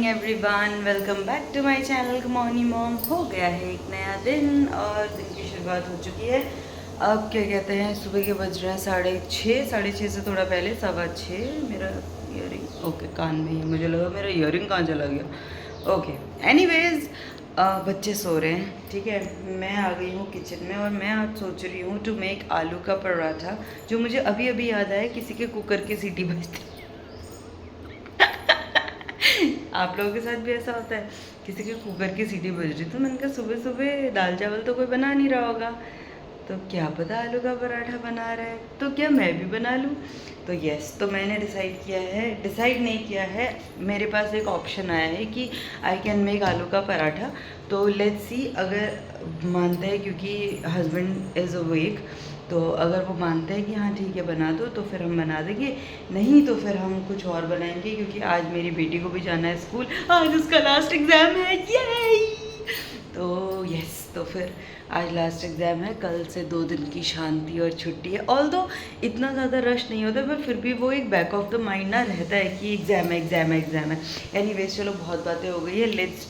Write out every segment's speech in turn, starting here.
Everyone, welcome back to my channel कमॉनी mom. हो गया है एक नया दिन और दिन की शुरुआत हो चुकी है। अब क्या कहते हैं, सुबह के बज रहे हैं 6:30, 6:30 से थोड़ा पहले 6:15। मेरा ईयरिंग ओके कान में ही, मुझे लगा मेरा ईयरिंग कहाँ चला गया। ओके, एनीवेज बच्चे सो रहे हैं, ठीक है। मैं आ गई हूँ किचन में और मैं आज सोच रही हूँ टू मेक आलू का पराठा, जो मुझे अभी अभी याद आया किसी के कुकर की सीटी बजती। आप लोगों के साथ भी ऐसा होता है, किसी के कुकर की सीटी बज रही, तो मैंने कहा सुबह सुबह दाल चावल तो कोई बना नहीं रहा होगा, तो क्या पता आलू का पराठा बना रहा है, तो क्या मैं भी बना लूँ। तो यस, तो मैंने डिसाइड नहीं किया है, मेरे पास एक ऑप्शन आया है कि आई कैन मेक आलू का पराठा। तो लेट्स सी, अगर मानते हैं, क्योंकि हस्बैंड इज़ अवेक, तो अगर वो मानते हैं कि हाँ ठीक है बना दो, तो फिर हम बना देंगे, नहीं तो फिर हम कुछ और बनाएंगे, क्योंकि आज मेरी बेटी को भी जाना है स्कूल, आज उसका लास्ट एग्ज़ाम है। ये तो यस, तो फिर आज लास्ट एग्ज़ाम है, कल से 2 दिन की शांति और छुट्टी है। ऑल्दो इतना ज़्यादा रश नहीं होता, पर फिर भी वो एक बैक ऑफ द माइंड ना रहता है कि एग्ज़ाम है, एग्ज़ाम है, एग्ज़ाम है। एनीवेज, चलो बहुत बातें हो गई है, लेट्स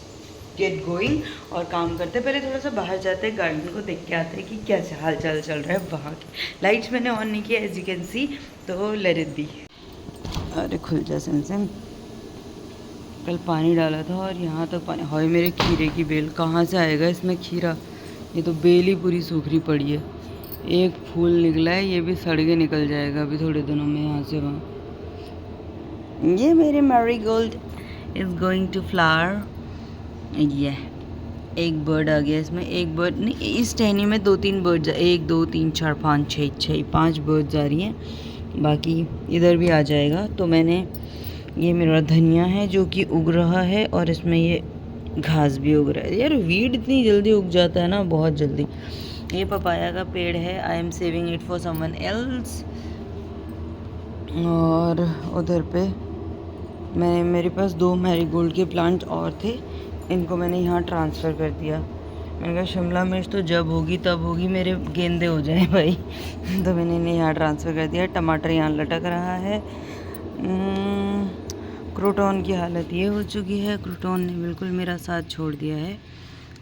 गेट गोइंग और काम करते। पहले थोड़ा सा बाहर जाते हैं, गार्डन को देख के आते हैं कि क्या हाल चाल चल रहा है वहाँ की। लाइट्स मैंने ऑन नहीं किया एज यू कैन सी, तो लेट इट बी। अरे खुल जा सिम, कल पानी डाला था और यहाँ तक पानी। हाय मेरे खीरे की बेल, कहाँ से आएगा इसमें खीरा, ये तो बेल ही पूरी सूखी पड़ी है। एक फूल निकला है, ये भी सड़ के निकल जाएगा अभी थोड़े दिनों में यहाँ से वहाँ। ये मेरे marigold is going to flower. ये एक बर्ड आ गया इसमें, एक बर्ड नहीं, इस टहनी में 2-3 बर्ड्स, 1 2 3 4 5 6 5 बर्ड्स आ रही हैं, बाकी इधर भी आ जाएगा। तो मैंने, ये मेरा धनिया है जो कि उग रहा है, और इसमें ये घास भी उग रहा है। यार वीड इतनी जल्दी उग जाता है ना, बहुत जल्दी। ये पपाया का पेड़ है, I am saving it for someone else. और उधर पे मेरे पास 2 मैरीगोल्ड के प्लांट और थे, इनको मैंने यहाँ ट्रांसफ़र कर दिया। मैंने कहा शिमला मिर्च तो जब होगी तब होगी, मेरे गेंदे हो जाए भाई। तो मैंने इन्हें यहाँ ट्रांसफ़र कर दिया। टमाटर यहाँ लटक रहा है। क्रोटॉन की हालत ये हो चुकी है, क्रोटॉन ने बिल्कुल मेरा साथ छोड़ दिया है।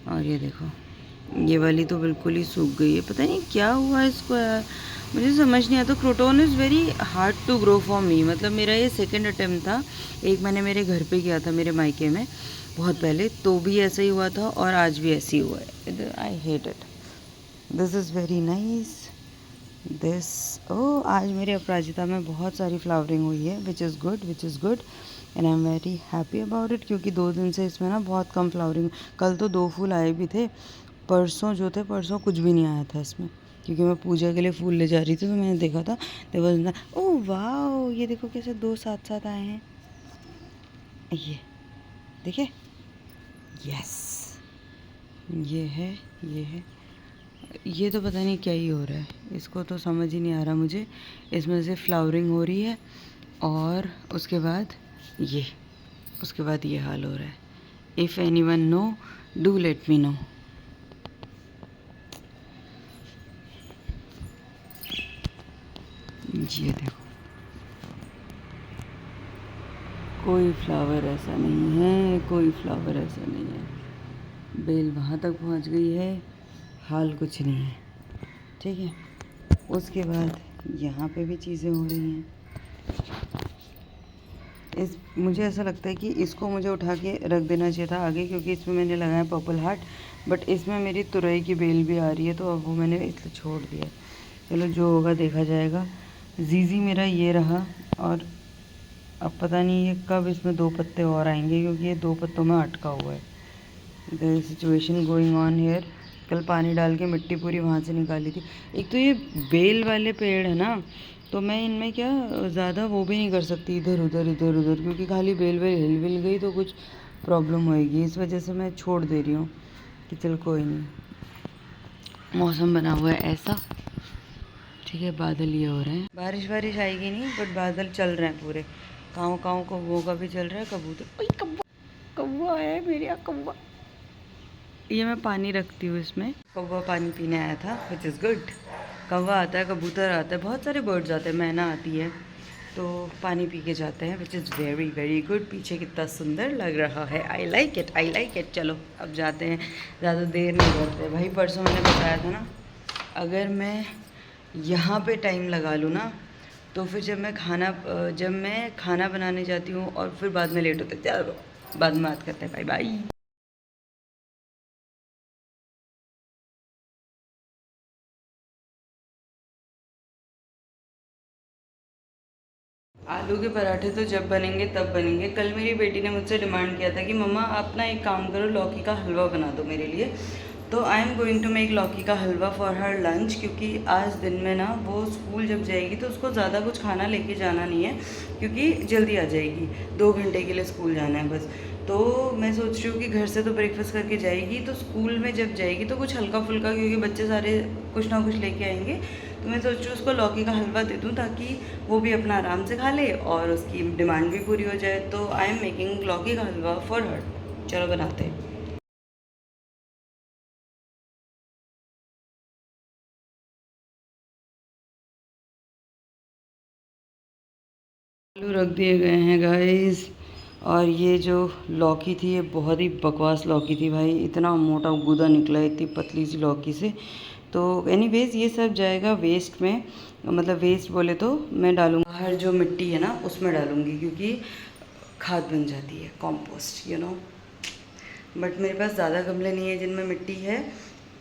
और ये देखो, ये वाली तो बिल्कुल ही सूख गई है, पता नहीं क्या हुआ इसको यार, मुझे समझ नहीं आता। Croton is very hard to grow for me, मतलब मेरा ये सेकंड अटेम्प्ट था। एक मैंने मेरे घर पे किया था, मेरे मायके में बहुत पहले, तो भी ऐसा ही हुआ था और आज भी ऐसे ही हुआ है। I hate it. This is very nice this. ओ, आज मेरे अपराजिता में बहुत सारी फ्लावरिंग हुई है, which is good and I am very happy about it, क्योंकि 2 दिन से इसमें ना बहुत कम फ्लावरिंग। कल तो 2 फूल आए भी थे, परसों कुछ भी नहीं आया था इसमें, क्योंकि मैं पूजा के लिए फूल ले जा रही थी, तो मैंने देखा था देयर वाज ना। ओह वाओ, ये देखो कैसे 2 साथ साथ आए हैं, ये देखिए। यस, ये है, ये तो पता नहीं क्या ही हो रहा है, इसको तो समझ ही नहीं आ रहा मुझे। इसमें से फ्लावरिंग हो रही है और उसके बाद ये हाल हो रहा है। If anyone know, do let me know. ये देखो, कोई फ्लावर ऐसा नहीं है, बेल वहाँ तक पहुँच गई है, हाल कुछ नहीं है, ठीक है। उसके बाद यहाँ पे भी चीज़ें हो रही हैं। मुझे ऐसा लगता है कि इसको मुझे उठा के रख देना चाहिए था आगे, क्योंकि इसमें मैंने लगाया पर्पल हार्ट, बट इसमें मेरी तुरई की बेल भी आ रही है, तो अब वो मैंने इसलिए छोड़ दिया। चलो जो होगा देखा जाएगा। जीजी मेरा ये रहा, और अब पता नहीं ये कब इसमें 2 पत्ते और आएंगे, क्योंकि ये 2 पत्तों में अटका हुआ है। The situation going on here. कल पानी डाल के मिट्टी पूरी वहाँ से निकाली थी। एक तो ये बेल वाले पेड़ है ना, तो मैं इनमें क्या ज़्यादा वो भी नहीं कर सकती, इधर उधर, क्योंकि खाली बेल हिल विल गई तो कुछ प्रॉब्लम होएगी, इस वजह से मैं छोड़ दे रही हूँ कि चल कोई नहीं। मौसम बना हुआ है ऐसा, ठीक है, बादल ये हो रहे हैं, बारिश आएगी नहीं, बट बादल चल रहे हैं पूरे। काँव कौवों का भी चल रहा है, कबूतर, ओए कौवा है मेरे यहाँ, कौवा। ये मैं पानी रखती हूँ इसमें, कौवा पानी पीने आया था, विच इज़ गुड। कौवा आता है, कबूतर आता है, बहुत सारे बर्ड्स आते हैं, मैना आती है, तो पानी पी के जाते हैं, which is very very good. पीछे कितना सुंदर लग रहा है, I like it, I like it. चलो अब जाते हैं, ज़्यादा देर नहीं करते भाई। परसों मैंने बताया था ना, अगर मैं यहाँ पे टाइम लगा लूँ ना, तो फिर जब मैं खाना बनाने जाती हूँ और फिर बाद में लेट होते, चलो बाद में बात करते हैं, बाय बाय। आलू के पराठे तो जब बनेंगे तब बनेंगे। कल मेरी बेटी ने मुझसे डिमांड किया था कि मम्मा आप ना एक काम करो, लौकी का हलवा बना दो मेरे लिए। तो I am going to make लौकी का हलवा फॉर हर लंच, क्योंकि आज दिन में ना वो स्कूल जब जाएगी तो उसको ज़्यादा कुछ खाना लेके जाना नहीं है, क्योंकि जल्दी आ जाएगी, 2 घंटे के लिए स्कूल जाना है बस। तो मैं सोच रही हूँ कि घर से तो ब्रेकफास्ट करके जाएगी, तो स्कूल में जब जाएगी तो कुछ हल्का फुल्का, क्योंकि बच्चे सारे कुछ ना कुछ लेके आएंगे, तो मैं सोच रही हूँ उसको लौकी का हलवा दे दूँ, ताकि वो भी अपना आराम से खा ले और उसकी डिमांड भी पूरी हो जाए। तो आई एम मेकिंग लौकी का हलवा फॉर हर। चलो बनाते हैं। आलू रख दिए गए हैं गाइस, और ये जो लौकी थी ये बहुत ही बकवास लौकी थी भाई, इतना मोटा गूदा निकला है इतनी पतली सी लौकी से। तो एनीवेज ये सब जाएगा वेस्ट में, मतलब वेस्ट बोले तो मैं डालूँगा बाहर जो मिट्टी है ना उसमें डालूँगी, क्योंकि खाद बन जाती है, कॉम्पोस्ट यू नो। बट मेरे पास ज़्यादा गमले नहीं है जिनमें मिट्टी है,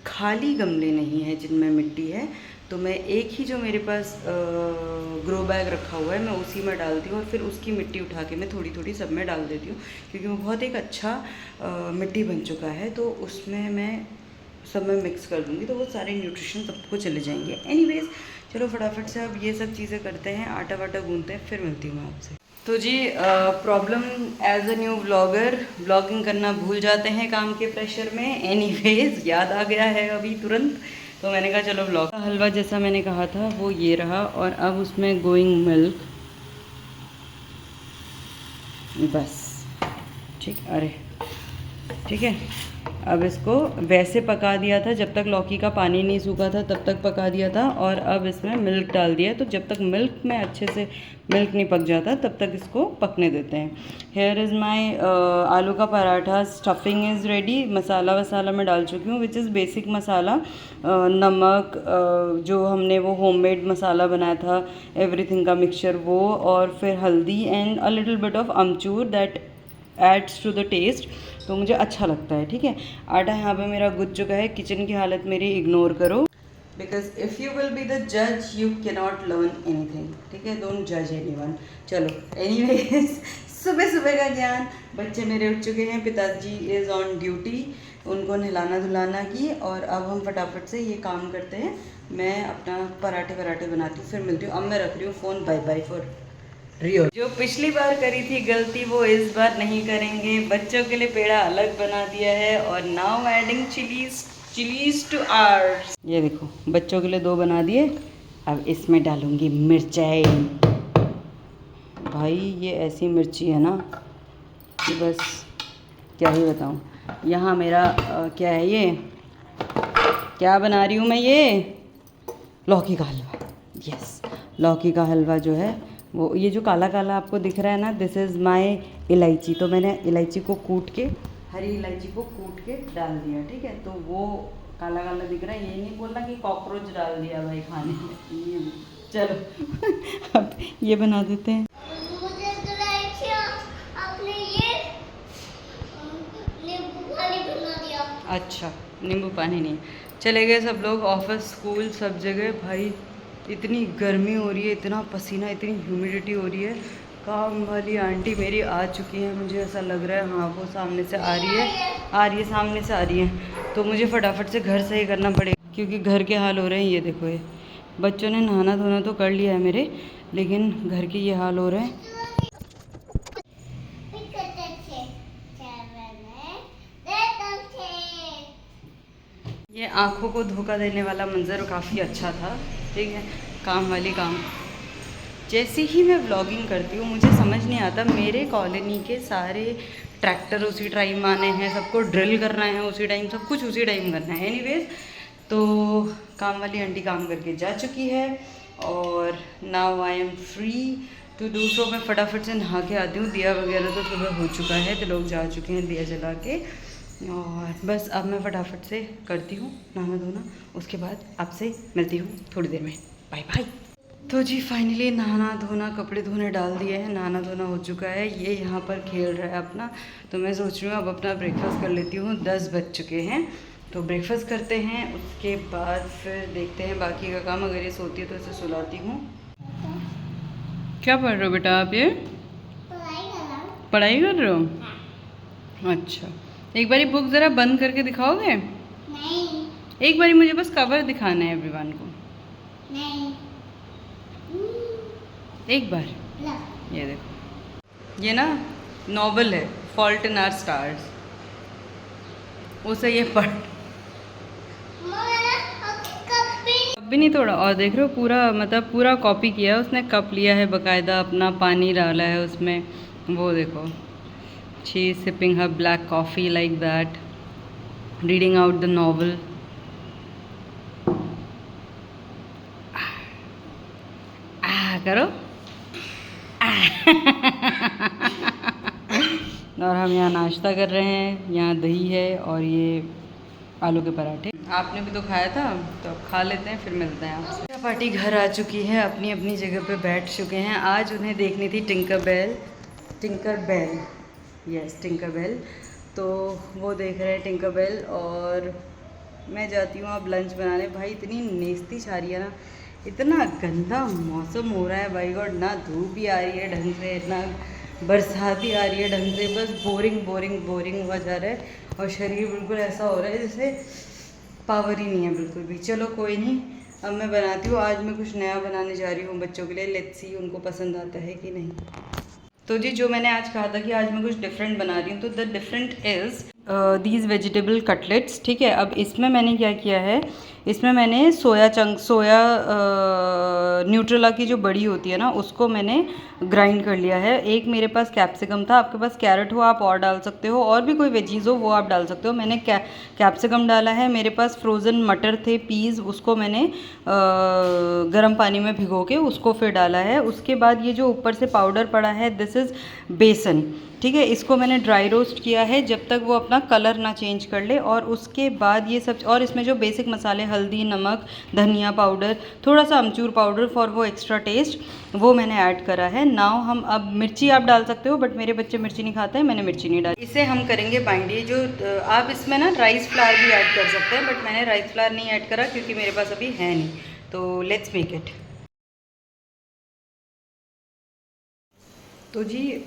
खाली गमले नहीं है जिनमें मिट्टी है। तो मैं एक ही जो मेरे पास ग्रो बैग रखा हुआ है मैं उसी में डालती हूँ, और फिर उसकी मिट्टी उठा के मैं थोड़ी थोड़ी सब में डाल देती हूँ, क्योंकि वो बहुत एक अच्छा मिट्टी बन चुका है। तो उसमें मैं सब में मिक्स कर दूँगी, तो वो सारे न्यूट्रिशन सबको चले जाएंगे। एनीवेज चलो फटाफट से अब ये सब चीज़ें करते हैं, आटा वाटा गूँथते हैं, फिर मिलती हूँ मैं आपसे। तो जी problem as a new blogger, blogging करना भूल जाते हैं काम के प्रेशर में। एनीवेज याद आ गया है अभी तुरंत, तो मैंने कहा चलो ब्लॉग का हलवा जैसा मैंने कहा था वो ये रहा, और अब उसमें गोइंग मिल्क, बस ठीक, अरे ठीक है। अब इसको वैसे पका दिया था, जब तक लौकी का पानी नहीं सूखा था तब तक पका दिया था, और अब इसमें मिल्क डाल दिया है। तो जब तक मिल्क में अच्छे से मिल्क नहीं पक जाता तब तक इसको पकने देते हैं। हेयर इज़ माई आलू का पराठा, स्टफिंग इज़ रेडी। मसाला वसाला मैं डाल चुकी हूँ, विच इज़ बेसिक मसाला, नमक, जो हमने वो होममेड मसाला बनाया था, एवरीथिंग का मिक्सचर वो, और फिर हल्दी and a little bit of अमचूर that adds to the taste. तो मुझे अच्छा लगता है, ठीक है। आटा यहाँ पे मेरा गुज चुका है, किचन की हालत मेरी इग्नोर करो, because if you will be the जज यू कैनॉट लर्न एनीथिंग, ठीक है, डोंट जज एनीवन। चलो एनीवेज सुबह सुबह का ज्ञान, बच्चे मेरे उठ चुके हैं, पिताजी इज़ ऑन ड्यूटी, उनको नहलाना धुलाना की, और अब हम फटाफट से ये काम करते हैं। मैं अपना पराठे बनाती हूँ, फिर मिलती हूँ। अब मैं रख रही हूँ फ़ोन, बाय बाय फॉर रियो। जो पिछली बार करी थी गलती वो इस बार नहीं करेंगे। बच्चों के लिए पेड़ा अलग बना दिया है, और now adding chillies two hours. ये देखो बच्चों के लिए 2 बना दिए, अब इसमें डालूंगी मिर्चाई। भाई ये ऐसी मिर्ची है ना कि बस क्या ही बताऊँ। यहाँ मेरा क्या है ये, क्या बना रही हूँ मैं, ये लौकी का हलवा। यस, लौकी का हलवा जो है वो, ये जो काला काला आपको दिख रहा है ना, दिस इज़ माय इलायची। तो मैंने इलायची को कूट के, हरी इलायची को कूट के डाल दिया, ठीक है। तो वो काला काला दिख रहा है, ये नहीं बोलना कि कॉकरोच डाल दिया भाई खाने में, ये चलो अब ये बना देते हैं। अच्छा नींबू पानी नहीं, चले गए सब लोग, ऑफिस स्कूल सब जगह। भाई इतनी गर्मी हो रही है, इतना पसीना, इतनी ह्यूमिडिटी हो रही है। काम वाली आंटी मेरी आ चुकी है, मुझे ऐसा लग रहा है, हाँ वो सामने से आ रही है, सामने से आ रही है। तो मुझे फटाफट से घर सही करना पड़ेगा, क्योंकि घर के हाल हो रहे हैं। ये देखो, ये बच्चों ने नहाना धोना तो कर लिया है मेरे, लेकिन घर के ये हाल हो रहे हैं। ये आँखों को धोखा देने वाला मंज़र काफ़ी अच्छा था, ठीक है। काम वाली काम, जैसे ही मैं व्लॉगिंग करती हूँ मुझे समझ नहीं आता, मेरे कॉलोनी के सारे ट्रैक्टर उसी टाइम आने हैं, सबको ड्रिल करना है उसी टाइम, सब कुछ उसी टाइम करना है। एनीवेज तो काम वाली आंटी काम करके जा चुकी है, और नाउ आई एम फ्री तो दूसरों में फटाफट से नहा के आती हूँ। दिया वगैरह तो सुबह हो चुका है, तो लोग जा चुके हैं दिया जला के, और बस अब मैं फटाफट से करती हूँ नहाना धोना, उसके बाद आपसे मिलती हूँ थोड़ी देर में। Bye bye. तो जी फाइनली नहाना धोना कपड़े धोने डाल दिए हैं, नहाना धोना हो चुका है। ये यहाँ पर खेल रहा है अपना, तो मैं सोच रही हूँ अब अपना ब्रेकफास्ट कर लेती हूँ। 10 बज चुके हैं, तो ब्रेकफास्ट करते हैं, उसके बाद फिर देखते हैं बाकी का काम। अगर ये सोती है तो इसे सुलाती हूँ। क्या पढ़ रहे हो बेटा आप? ये पढ़ाई कर रहे हो? अच्छा, एक बारी बुक ज़रा बंद करके दिखाओगे? नहीं। एक बारी मुझे बस कवर दिखाना है एवरीवन को। नहीं। एक बार ये देखो, ये ना नॉवल है फॉल्ट इन आवर स्टार्स, उसे ये पढ़ भी नहीं तोड़ा। और देख रहे हो पूरा, मतलब पूरा कॉपी किया है उसने। कप लिया है बकायदा, अपना पानी डाला है उसमें, वो देखो, she is sipping her black coffee like that, reading out the novel. करो और हम यहाँ नाश्ता कर रहे हैं। यहाँ दही है और ये आलू के पराठे। आपने भी तो खाया था, तो अब खा लेते हैं, फिर मिलते हैं आपसे। पार्टी घर आ चुकी है, अपनी अपनी जगह पे बैठ चुके हैं। आज उन्हें देखनी थी Tinker Bell, yes Tinker Bell, तो वो देख रहे हैं टिंकर बेल, और मैं जाती हूँ अब लंच बनाने। भाई इतनी नेस्ती छा रही है ना, इतना गंदा मौसम हो रहा है भाई गॉड, ना धूप भी आ रही है ढंग से, ना बरसात ही आ रही है ढंग से, बस बोरिंग हुआ जा रहा है, और शरीर बिल्कुल ऐसा हो रहा है जैसे पावर ही नहीं है बिल्कुल भी। चलो कोई नहीं, अब मैं बनाती हूँ। आज मैं कुछ नया बनाने जा रही हूँ बच्चों के लिए, लेट्स सी उनको पसंद आता है कि नहीं। तो जी जो मैंने आज कहा था कि आज मैं कुछ डिफरेंट बना रही हूँ, तो the different is these vegetable cutlets, ठीक है। अब इसमें मैंने क्या किया है, इसमें मैंने सोया न्यूट्रेला की जो बड़ी होती है ना, उसको मैंने ग्राइंड कर लिया है। एक मेरे पास कैप्सिकम था, आपके पास कैरेट हो आप और डाल सकते हो, और भी कोई वेजीज़ हो वो आप डाल सकते हो। मैंने कैप्सिकम डाला है। मेरे पास फ्रोज़न मटर थे, पीज़, उसको मैंने गर्म पानी में भिगो के उसको फिर डाला है। उसके बाद ये जो ऊपर से पाउडर पड़ा है, दिस इज़ बेसन, ठीक है। इसको मैंने ड्राई रोस्ट किया है जब तक वो अपना कलर ना चेंज कर ले, और उसके बाद ये सब, और इसमें जो बेसिक मसाले हल्दी, नमक, धनिया पाउडर, थोड़ा सा अमचूर पाउडर फॉर वो एक्स्ट्रा टेस्ट, वो मैंने ऐड करा है। नाउ हम, अब मिर्ची आप डाल सकते हो, बट मेरे बच्चे मिर्ची नहीं खाते हैं, मैंने मिर्ची नहीं डाली। इसे हम करेंगे बाइंड। ये जो आप इसमें ना राइस फ्लावर भी ऐड कर सकते हैं, बट मैंने राइस फ्लावर नहीं ऐड करा क्योंकि मेरे पास अभी है नहीं। तो लेट्स मेक इट। तो जी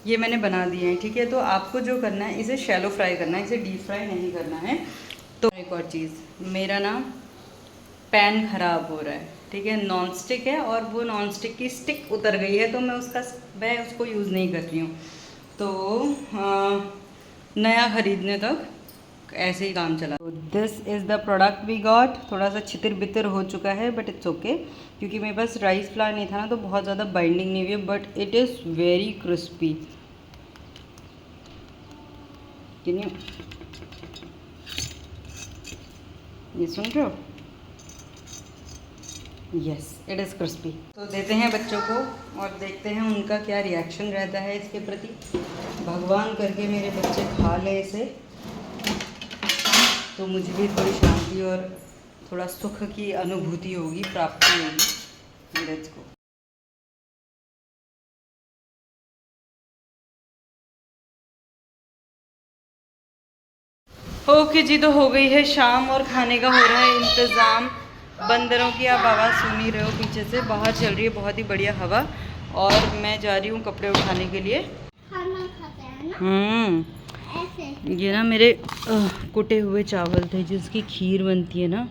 ये मैंने बना दिए हैं, ठीक है। तो आपको जो करना है, इसे शैलो फ्राई करना है, इसे डीप फ्राई नहीं करना है। तो एक और चीज़, मेरा ना पैन ख़राब हो रहा है, ठीक है। नॉन स्टिक है और वो नॉन स्टिक की स्टिक उतर गई है, तो मैं उसको यूज़ नहीं कर रही हूँ। तो नया ख़रीदने तक ऐसे ही काम चला। तो this is the product we got. थोड़ा सा छितर बितर हो चुका है, बट इट्स ओके, क्योंकि मेरे पास राइस फ्लावर नहीं था ना, तो बहुत ज़्यादा बाइंडिंग नहीं हुई है, but it is very crispy. ये सुन रहे हो? Yes, it is crispy. तो देते हैं बच्चों को और देखते हैं उनका क्या रिएक्शन रहता है इसके प्रति। भगवान करके मेरे बच्चे खा लें इसे, तो मुझे भी थोड़ी शांति और थोड़ा सुख की अनुभूति होगी, प्राप्ति होगी। Let's go. ओके जी, तो हो गई है शाम और खाने का हो रहा है इंतज़ाम। बंदरों की आप आवाज़ सुन ही रहे हो, पीछे से बाहर चल रही है बहुत ही बढ़िया हवा, और मैं जा रही हूँ कपड़े उठाने के लिए। खाना खाते हैं ना ऐसे। ये ना मेरे कुटे हुए चावल थे जिसकी खीर बनती है ना,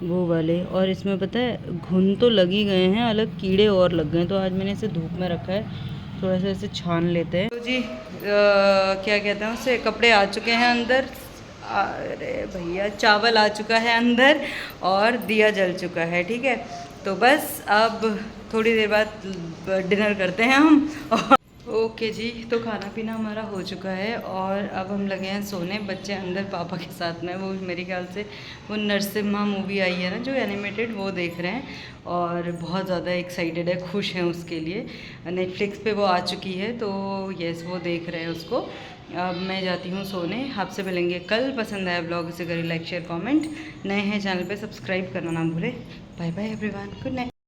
वो वाले, और इसमें पता है घुन तो लग ही गए हैं, अलग कीड़े और लग गए हैं, तो आज मैंने इसे धूप में रखा है, थोड़ा सा इसे छान लेते हैं। तो जी क्या कहते हैं उससे, कपड़े आ चुके हैं अंदर, अरे भैया चावल आ चुका है अंदर, और दिया जल चुका है, ठीक है। तो बस अब थोड़ी देर बाद डिनर करते हैं हम। ओके जी, तो खाना पीना हमारा हो चुका है और अब हम लगे हैं सोने। बच्चे अंदर पापा के साथ में, वो मेरे ख्याल से वो नरसिम्हा मूवी आई है ना जो एनिमेटेड, वो देख रहे हैं और बहुत ज़्यादा एक्साइटेड है, खुश हैं उसके लिए। नेटफ्लिक्स पे वो आ चुकी है तो यस वो देख रहे हैं उसको। अब मैं जाती हूँ सोने। आपसे मिलेंगे कल। पसंद आया ब्लॉग, इसे करिए लाइक शेयर कमेंट। नए हैं चैनल पे सब्सक्राइब करना ना भूलें। Bye bye everyone, good night.